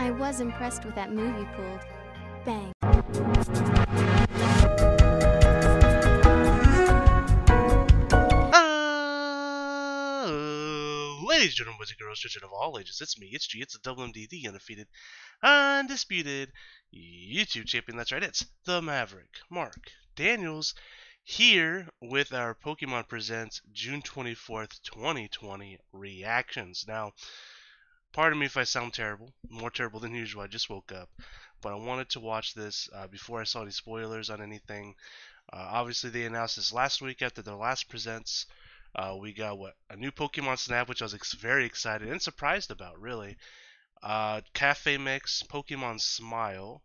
I was impressed with that move you pulled. Bang. Ladies and gentlemen, boys and girls, children of all ages, it's me, it's G, it's the WMD, the undefeated, undisputed YouTube champion. That's right, it's the Maverick, Mark Daniels, here with our Pokemon Presents June 24th, 2020 reactions. Now, pardon me if I sound terrible, more terrible than usual, I just woke up, but I wanted to watch this before I saw any spoilers on anything. Obviously, they announced this last week after their last presents. We got a new Pokemon Snap, which I was very excited and surprised about, really. Cafe Mix, Pokemon Smile,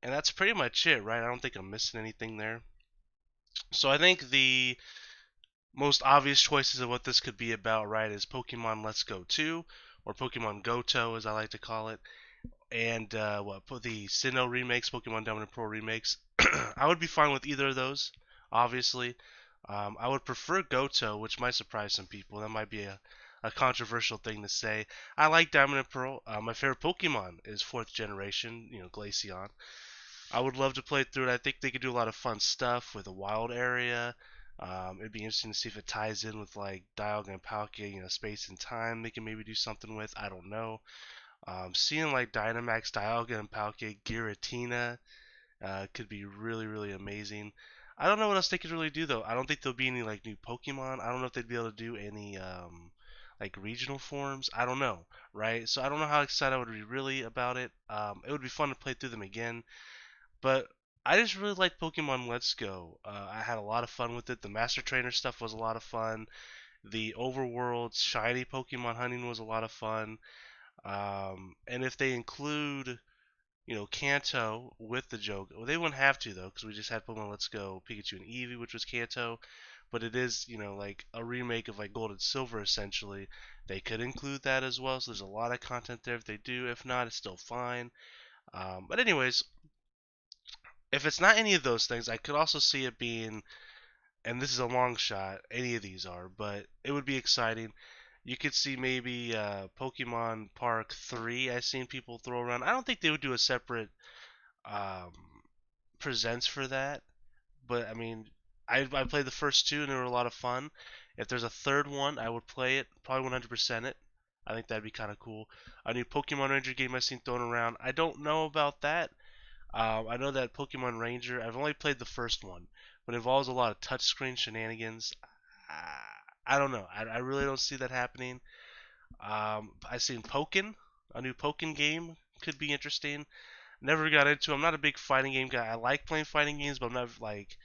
and that's pretty much it, right? I don't think I'm missing anything there. So I think the most obvious choices of what this could be about, right, is Pokemon Let's Go 2, or Pokemon Goto, as I like to call it, and the Sinnoh remakes, Pokemon Diamond and Pearl remakes. I would be fine with either of those, obviously. I would prefer Goto, which might surprise some people. That might be a controversial thing to say. I like Diamond and Pearl. My favorite Pokemon is 4th generation, Glaceon. I would love to play through it. I think they could do a lot of fun stuff with a wild area. It'd be interesting to see if it ties in with like Dialga and Palkia, space and time. They can maybe do something with. I don't know. Seeing like Dynamax, Dialga, and Palkia, Giratina could be really, really amazing. I don't know what else they could really do though. I don't think there'll be any like new Pokemon. I don't know if they'd be able to do any like regional forms. I don't know, right? So I don't know how excited I would be really about it. It would be fun to play through them again, but I just really like Pokemon Let's Go. I had a lot of fun with it. The Master Trainer stuff was a lot of fun. The overworld shiny Pokemon hunting was a lot of fun. And if they include Kanto with the joke. Well, they wouldn't have to though, because we just had Pokemon Let's Go Pikachu and Eevee, which was Kanto. But it is, like a remake of like Gold and Silver essentially. They could include that as well, so there's a lot of content there if they do. If not, it's still fine. But anyways, if it's not any of those things, I could also see it being, and this is a long shot, any of these are, but it would be exciting. You could see maybe Pokemon Park 3. I've seen people throw around. I don't think they would do a separate um, presents for that, but I mean, I played the first two and they were a lot of fun. If there's a third one, I would play it, probably 100% it. I think that'd be kind of cool. A new Pokemon Ranger game I've seen thrown around. I don't know about that. I know that Pokemon Ranger, I've only played the first one, but it involves a lot of touchscreen shenanigans. I don't know. I really don't see that happening. I've seen Pokken, a new Pokken game could be interesting. Never got into. I'm not a big fighting game guy. I like playing fighting games, but I'm not like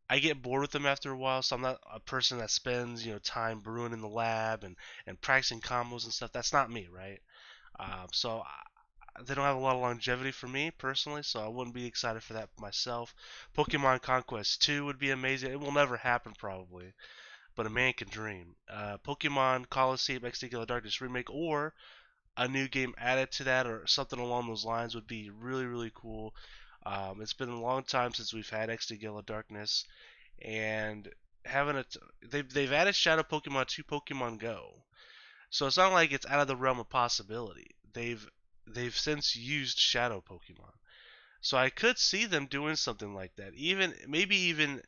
I get bored with them after a while. So I'm not a person that spends time brewing in the lab and practicing combos and stuff. That's not me, right? So they don't have a lot of longevity for me personally, so I wouldn't be excited for that myself. Pokemon Conquest 2 would be amazing. It will never happen probably, but a man can dream. Pokemon Coliseum XD Gala Darkness remake or a new game added to that or something along those lines would be really, really cool. It's been a long time since we've had XD Gala Darkness, and having it, they've added Shadow Pokemon to Pokemon Go, so it's not like it's out of the realm of possibility. They've since used Shadow Pokemon, so I could see them doing something like that. Even maybe even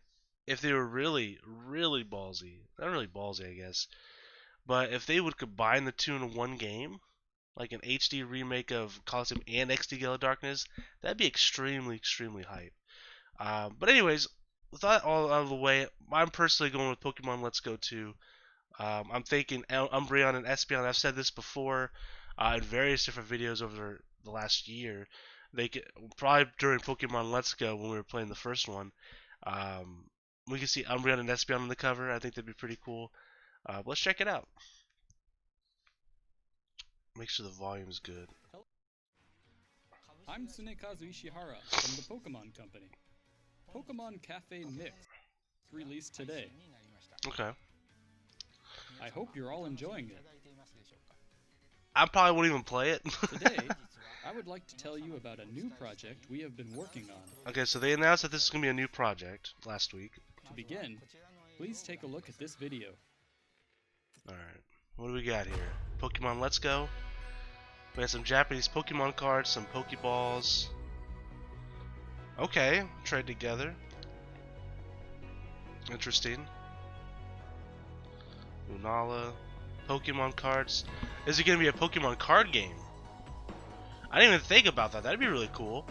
if they were really, really ballsy, not really ballsy, I guess, but if they would combine the two in one game, like an HD remake of Coliseum and XD Gala Darkness, that'd be extremely, extremely hype. But anyways, with that all out of the way, I'm personally going with Pokemon Let's Go 2. I'm thinking Umbreon and Espeon. I've said this before in various different videos over the last year. They could, probably during Pokemon Let's Go when we were playing the first one. Um, we can see Umbreon and Espeon on the cover. I think that'd be pretty cool. Let's check it out. Make sure the volume's good. I'm Tsunekazu Ishihara from the Pokemon Company. Pokemon Cafe Mix released today. Okay. I hope you're all enjoying it. I probably won't even play it. Today, I would like to tell you about a new project we have been working on. Okay, so they announced that this is going to be a new project last week. To begin, please take a look at this video. Alright, what do we got here? Pokemon Let's Go. We got some Japanese Pokemon cards, some Pokeballs. Okay, trade together. Interesting. Lunala. Pokemon cards. Is it going to be a Pokemon card game? I didn't even think about that. That'd be really cool.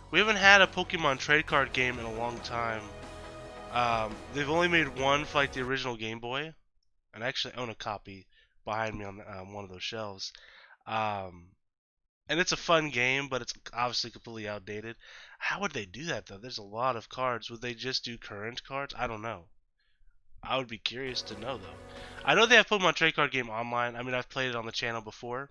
We haven't had a Pokemon trade card game in a long time. They've only made one for like the original Game Boy, and I actually own a copy behind me on one of those shelves. And it's a fun game, but it's obviously completely outdated. How would they do that though? There's a lot of cards. Would they just do current cards? I don't know. I would be curious to know though. I know they have Pokemon Trade Card Game online. I mean, I've played it on the channel before.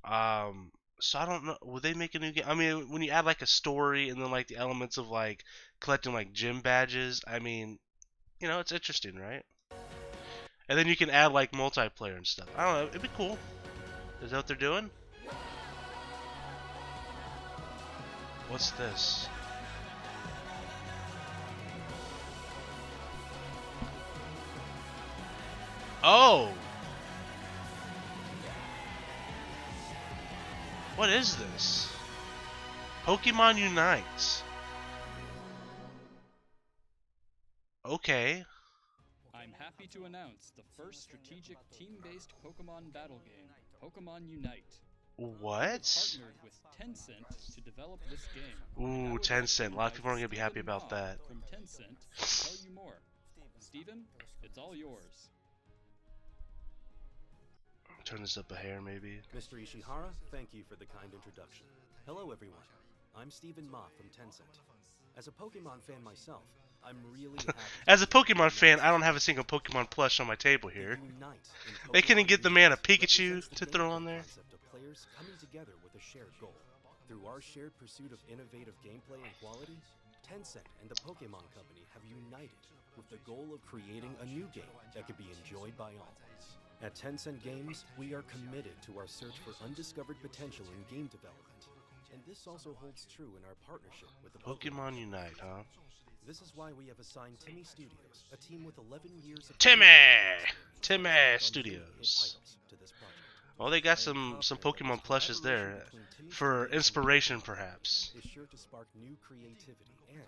So I don't know. Would they make a new game? I mean, when you add like a story and then like the elements of like collecting like gym badges, I mean, you know, it's interesting, right? And then you can add like multiplayer and stuff. I don't know. It'd be cool. Is that what they're doing? What's this? Oh! What is this? Pokemon Unite. Okay. I'm happy to announce the first strategic team-based Pokemon battle game, Pokemon Unite. What? Partnered with Tencent to develop this game. Ooh, Tencent. A lot of people aren't going to be happy about that. From Tencent to tell you more. Steven, it's all yours. Turn this up a hair, maybe. Mr. Ishihara, thank you for the kind introduction. Hello, everyone. I'm Steven Ma from Tencent. As a Pokemon fan myself, I'm really happy. As a Pokemon fan, I don't have a single Pokemon plush on my table here. They couldn't get the man a Pikachu to throw on there. Players coming together with a shared goal. Through our shared pursuit of innovative gameplay and quality, Tencent and the Pokemon Company have united with the goal of creating a new game that could be enjoyed by all. At Tencent Games, we are committed to our search for undiscovered potential in game development. And this also holds true in our partnership with the Pokemon Unite, huh? This is why we have assigned Timmy Studios, a team with 11 years of Timmy on Studios. to this project. Well, they got some Pokemon plushes there for inspiration, perhaps. Is sure to spark new creativity and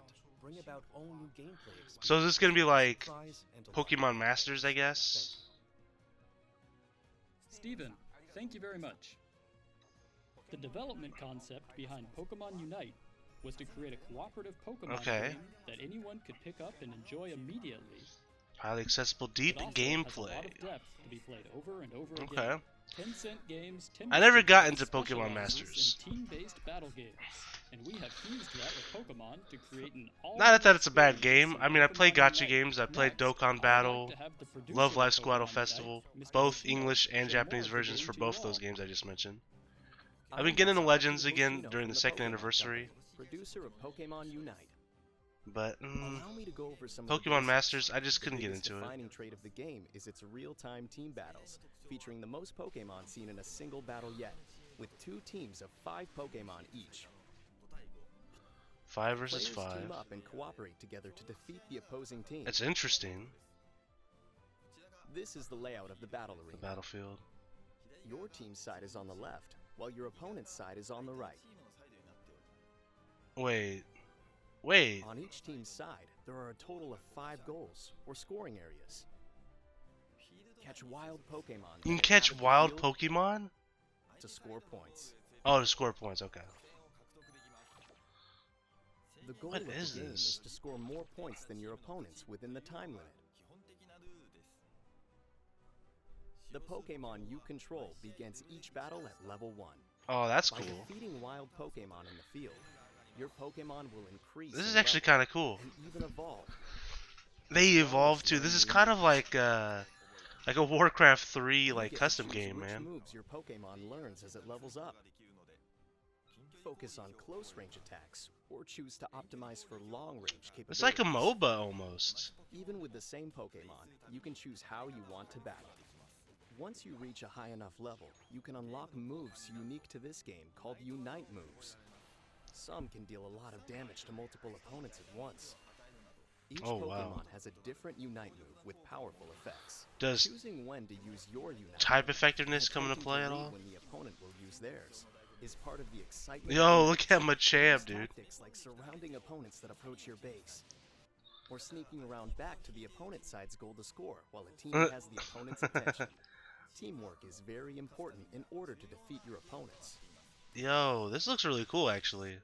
bring about all new gameplay experiences. So is this gonna be like Surprise and delight. Pokemon Masters, I guess? Steven, thank you very much. The development concept behind Pokemon Unite was to create a cooperative Pokemon game that anyone could pick up and enjoy immediately. Highly accessible, deep It also gameplay. has a lot of depth to be played over and over Okay. again. Tencent Games, I never got into specializes Pokemon in Masters. team-based battle games, and we have fused that with Pokemon to create an all. Not that it's a bad game. I mean, I played gacha games. I played Next, Dokkan I'd Battle, like to have the producer Love Live of Squad Pokemon Festival, Unite, Mr. both Yoshino, English and share Japanese more of the versions game for to both you those all. games I just mentioned. I've been getting into Legends again during the second anniversary, Producer of Pokemon Unite. but Allow me to go over some of the Pokemon basics. Masters, I just The couldn't get biggest into it. defining trait of the game is its real-time team battles, featuring the most Pokemon seen in a single battle yet, with 2 teams of 5 Pokemon each. 5 versus Players 5. team up and cooperate together to defeat the opposing team. It's interesting. This is the layout of the battle The arena. battlefield. Your team's side is on the left, while your opponent's side is on the right. Wait. Wait. On each team's side, there are a total of 5 goals, or scoring areas. Catch wild Pokemon. You can that catch inhabit the wild field Pokemon? to score points. Oh, to score points, okay. The goal What of is the game this? is to score more points than your opponents within the time limit. The Pokemon you control begins each battle at level 1. Oh, that's By cool. defeating wild Pokemon in the field, your Pokemon will increase This is in actually level kind of cool. and even evolve. They evolve too. This is kind of like a Warcraft 3 You like get to custom choose game, which man. moves your Pokemon learns as it levels up. Focus on close range attacks, or choose to optimize for long range capabilities. It's like a MOBA almost. Even with the same Pokemon, you can choose how you want to battle. Once you reach a high enough level, you can unlock moves unique to this game called Unite moves. Some can deal a lot of damage to multiple opponents at once. Each Oh, Pokemon wow. has a different Unite move with powerful effects. Does Choosing when to use your Unite type move effectiveness and come into attempting play to at read all? when the opponent will use theirs is part of the excitement. Yo, of look Remakes. at Machamp, Use dude. tactics like surrounding opponents that approach your base, or sneaking around back to the opponent's side's goal to score while a team has the opponent's attention. Teamwork is very important in order to defeat your opponents. Yo, this looks really cool, actually.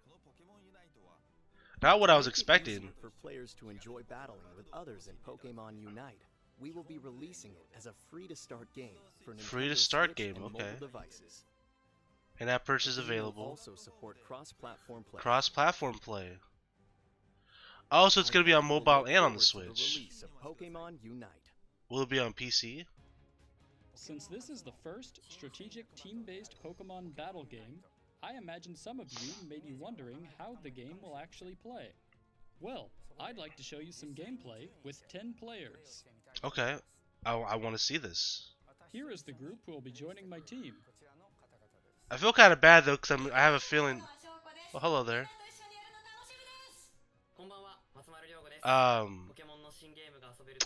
Not what I was To make it expecting. easier for players to enjoy battling with others in Pokemon Unite, we will be releasing it as a free-to-start game for Nintendo Free-to-start Switch game, and okay. mobile devices. In-app purchase The game will available. also support cross-platform play. Cross-platform play. Oh, so it's gonna be on I will mobile look and on the forward to Switch. the release of Pokemon Unite. Will it be on PC? Since this is the first strategic team-based Pokemon battle game, I imagine some of you may be wondering how the game will actually play. Well, I'd like to show you some gameplay with 10 players. Okay. I want to see this. Here is the group who will be joining my team. I feel kind of bad though, because I have a feeling. Well, hello there.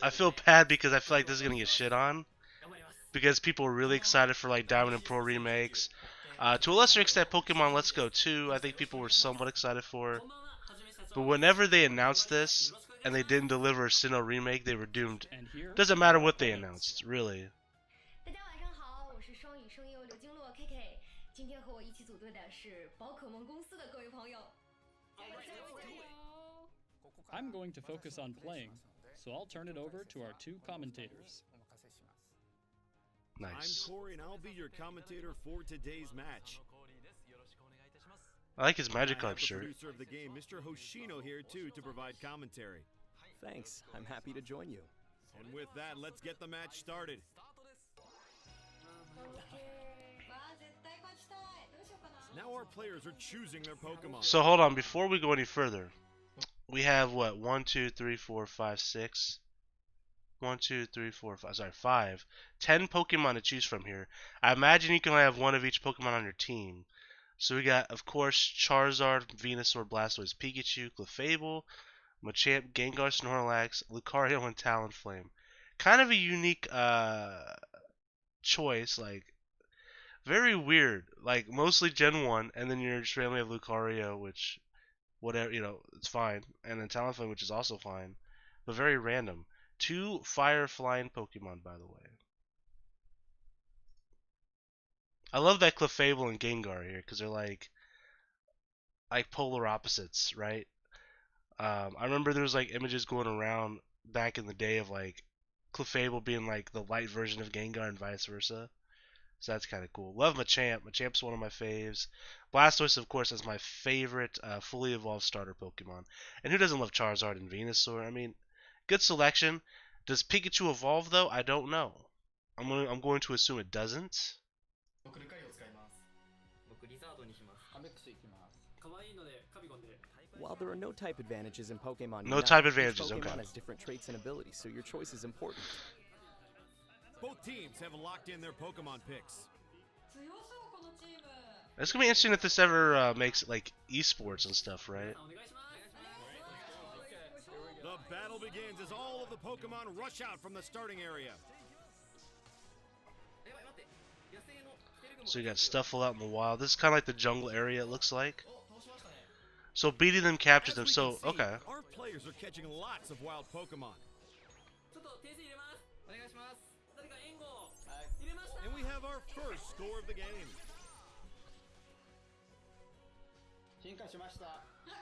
I feel bad because I feel like this is gonna get shit on, because people are really excited for like Diamond and Pearl remakes. To a lesser extent, Pokemon Let's Go 2, I think people were somewhat excited for. But whenever they announced this and they didn't deliver a Sinnoh remake, they were doomed. And here Doesn't matter what they announced, really. 大家晚上好，我是双语声优刘金洛 KK。今天和我一起组队的是宝可梦公司的各位朋友。 I'm going to focus on playing, so I'll turn it over to our two commentators. Nice. I'm Corey, and I'll be your commentator for today's match. I like his Magic I Card have the shirt. producer of the game, Mr. Hoshino, here too to provide commentary. Thanks, I'm happy to join you. And with that, let's get the match started. Now our players are choosing their Pokemon. So hold on, before we go any further, we have what? 1, 2, 3, 4, 5, 6. 1, 2, 3, 4, 5. Sorry, 5. 10 Pokemon to choose from here. I imagine you can only have one of each Pokemon on your team. So we got, of course, Charizard, Venusaur, Blastoise, Pikachu, Clefable, Machamp, Gengar, Snorlax, Lucario, and Talonflame. Kind of a unique choice, like very weird. Like mostly Gen 1, and then your family of Lucario, which whatever, it's fine, and then Talonflame, which is also fine, but very random. 2 fire flying Pokemon, by the way. I love that Clefable and Gengar here because they're like polar opposites, right? I remember there was like images going around back in the day of like Clefable being like the light version of Gengar and vice versa. So that's kind of cool. Love Machamp. Machamp's one of my faves. Blastoise, of course, is my favorite fully evolved starter Pokemon. And who doesn't love Charizard and Venusaur? I mean, good selection. Does Pikachu evolve though? I don't know. I'm going to assume it doesn't. While there are no type advantages in Pokemon No Unite, type each advantages, Pokemon okay. has different traits and abilities, so your choice is important. Both teams have locked in their Pokemon picks. It's gonna be interesting if this ever makes like esports and stuff, right? The battle begins as all of the Pokemon rush out from the starting area. So you got Stuffle out in the wild. This is kind of like the jungle area, it looks like. So beating them captures them. As we So can see, okay. our players are catching lots of wild Pokemon. And we have our first score of the game.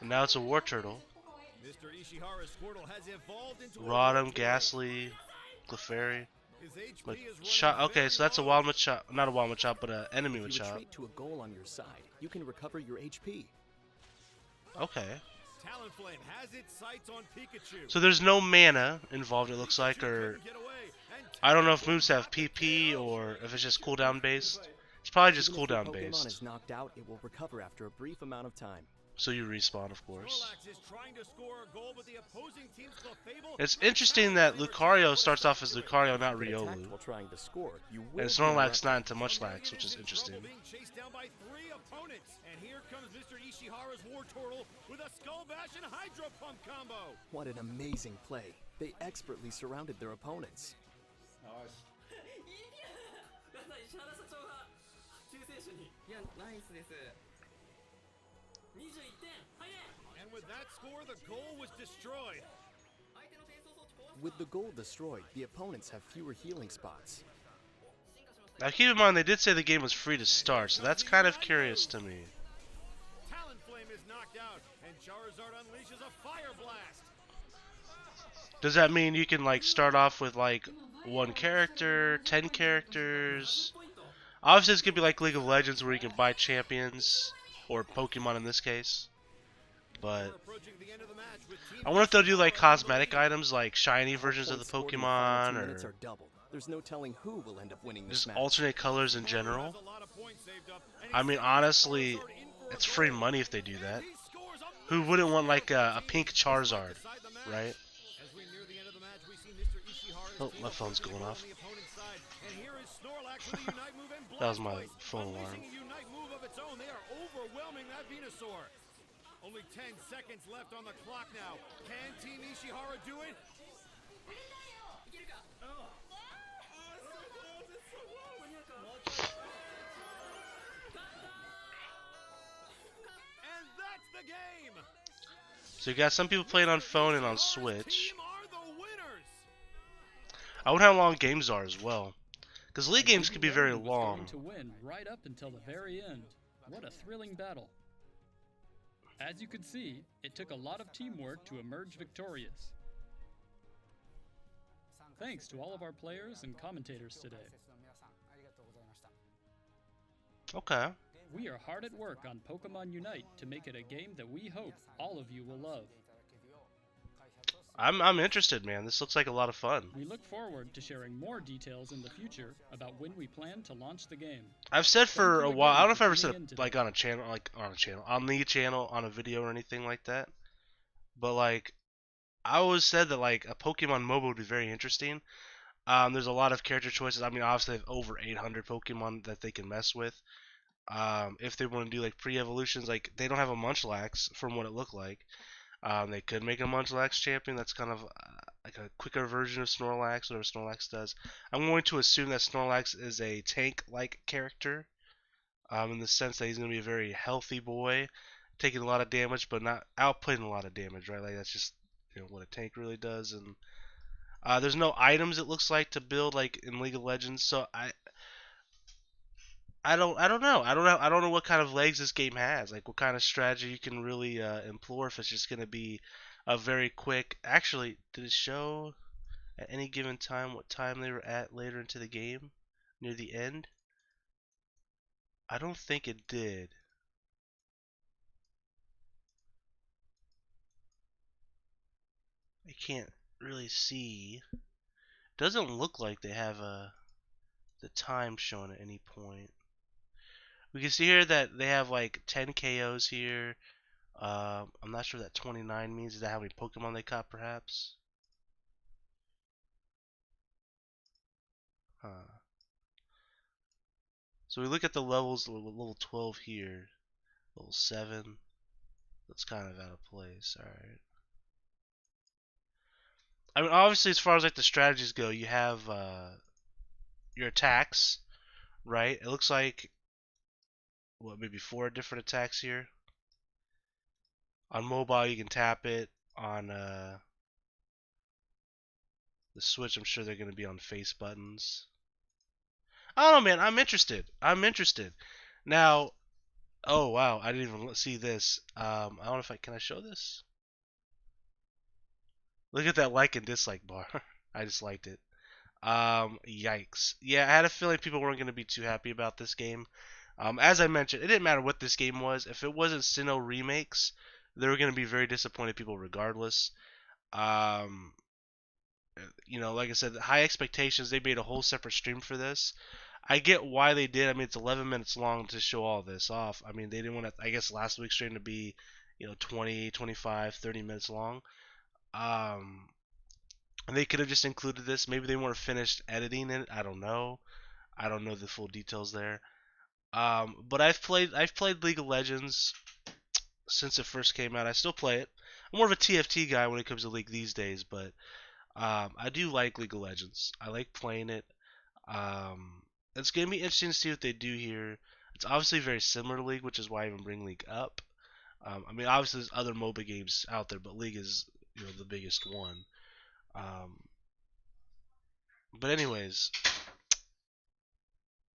And now it's a War Turtle. Mr. Ishihara's Squirtle has evolved into a Rotom, War Ghastly, Clefairy. His HP is running Machop. Okay, very so that's a low. wild Machop. Not a wild Machop, but an enemy If you Machop. retreat to a goal on your side, you can recover your HP. Okay. Talonflame has its sights on Pikachu. So there's no mana involved, it looks like, Pikachu or couldn't get away, and I don't know if moves have PP or if it's just cooldown based. It's probably just Even if your cooldown Pokemon based. is knocked out, it will recover after a brief amount of time. So you respawn, of course. Snorlax is trying to score a goal, but the opposing team's Clefable It's interesting that Lucario starts off as Lucario, not Get attacked Riolu. while trying to score. You will And be Snorlax interrupted. not into Munchlax, which is interesting. being chased down by 3 opponents. And here comes Mr. Ishihara's Wartortle with a Skull Bash and Hydro Pump combo. What an amazing play. They expertly surrounded their opponents. And with that score, the goal was destroyed. With the goal destroyed, the opponents have fewer healing spots. Now keep in mind, they did say the game was free to start, so that's kind of curious to me. Talonflame is knocked out, and Charizard unleashes a Fire Blast. Does that mean you can like start off with like 1 character, 10 characters? Obviously, it's gonna be like League of Legends where you can buy champions, or Pokemon in this case. But I wonder if they'll do like cosmetic items, like shiny versions of the Points scored in the final 2 Pokemon, minutes or are doubled. There's no telling who will end up winning this just match. alternate colors in general. I mean, honestly, it's free money if they do that. Who wouldn't want like a pink Charizard, right? Oh, my phone's going off. That was my phone alarm. Only 10 seconds left on the clock now. Can Team Ishihara do it? And that's the game. So you got some people playing on phone and on Switch. Team are the winners. I wonder how long games are as well. Because League games can be very Everyone was long. going to win right up until the very end. What a thrilling battle. As you can see, it took a lot of teamwork to emerge victorious. Thanks to all of our players and commentators today. Okay. We are hard at work on Pokemon Unite to make it a game that we hope all of you will love. I'm interested, man. This looks like a lot of fun. We look forward to sharing more details in the future about when we plan to launch the game. I've said for a Thank you while. I don't again know if for I ever tuning said in it, today. like on the channel, on a video or anything like that. But like, I always said that like a Pokemon MOBA would be very interesting. There's a lot of character choices. I mean, obviously they have over 800 Pokemon that they can mess with. If they want to do like pre-evolutions, like they don't have a Munchlax from what it looked like. They could make a Munchlax champion that's kind of like a quicker version of Snorlax, whatever Snorlax does. I'm going to assume that Snorlax is a tank-like character, in the sense that he's going to be a very healthy boy, taking a lot of damage, but not outputting a lot of damage, right? Like that's just what a tank really does. And there's no items it looks like to build like in League of Legends, so I don't know. I don't know what kind of legs this game has. Like what kind of strategy you can really employ if it's just going to be a very quick. Actually, did it show at any given time what time they were at later into the game, near the end? I don't think it did. I can't really see. Doesn't look like they have the time shown at any point. We can see here that they have like 10 KOs here. I'm not sure what that 29 means. Is that how many Pokemon they caught, perhaps? Huh. So we look at the levels, level 12 here, level 7. That's kind of out of place. Alright. I mean, obviously, as far as like the strategies go, you have your attacks, right? It looks like, what, maybe 4 different attacks here. On mobile, you can tap it. On the Switch, I'm sure they're going to be on face buttons. I don't know, man. I'm interested. Now, oh wow, I didn't even see this. I don't know if can I show this? Look at that like and dislike bar. I just liked it. Yikes. Yeah, I had a feeling people weren't going to be too happy about this game. As I mentioned, it didn't matter what this game was. If it wasn't Sinnoh Remakes, they were going to be very disappointed people regardless. Like I said, high expectations. They made a whole separate stream for this. I get why they did. I mean, it's 11 minutes long to show all this off. I mean, they didn't want to, I guess, last week's stream to be, 20, 25, 30 minutes long. And they could have just included this. Maybe they weren't finished editing it. I don't know. I don't know the full details there. But I've played League of Legends since it first came out. I still play it. I'm more of a TFT guy when it comes to League these days, but I do like League of Legends. I like playing it. Um, it's gonna be interesting to see what they do here. It's obviously very similar to League, which is why I even bring League up. I mean, obviously there's other MOBA games out there, but League is the biggest one. Um, but anyways,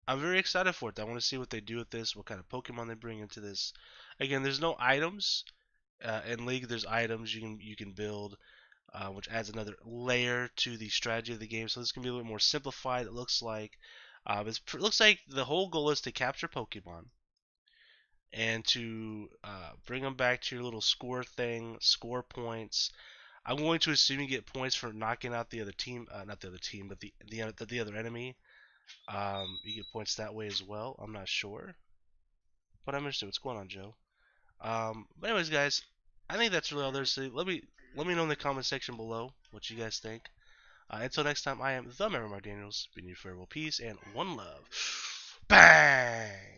I'm very excited for it. I want to see what they do with this, what kind of Pokemon they bring into this. Again, there's no items. In League, there's items you can build, which adds another layer to the strategy of the game. So this can be a little more simplified. It looks like it looks like the whole goal is to capture Pokemon and to bring them back to your little score thing, score points. I'm going to assume you get points for knocking out the other team, not the other team, but the other enemy. You get points that way as well. I'm not sure, but I'm interested. What's going on, Joe? But anyways, guys, I think that's really all there is to say. Let me know in the comment section below what you guys think. Until next time, I am the Maverick Daniels, bidding you farewell, peace, and one love. Bang!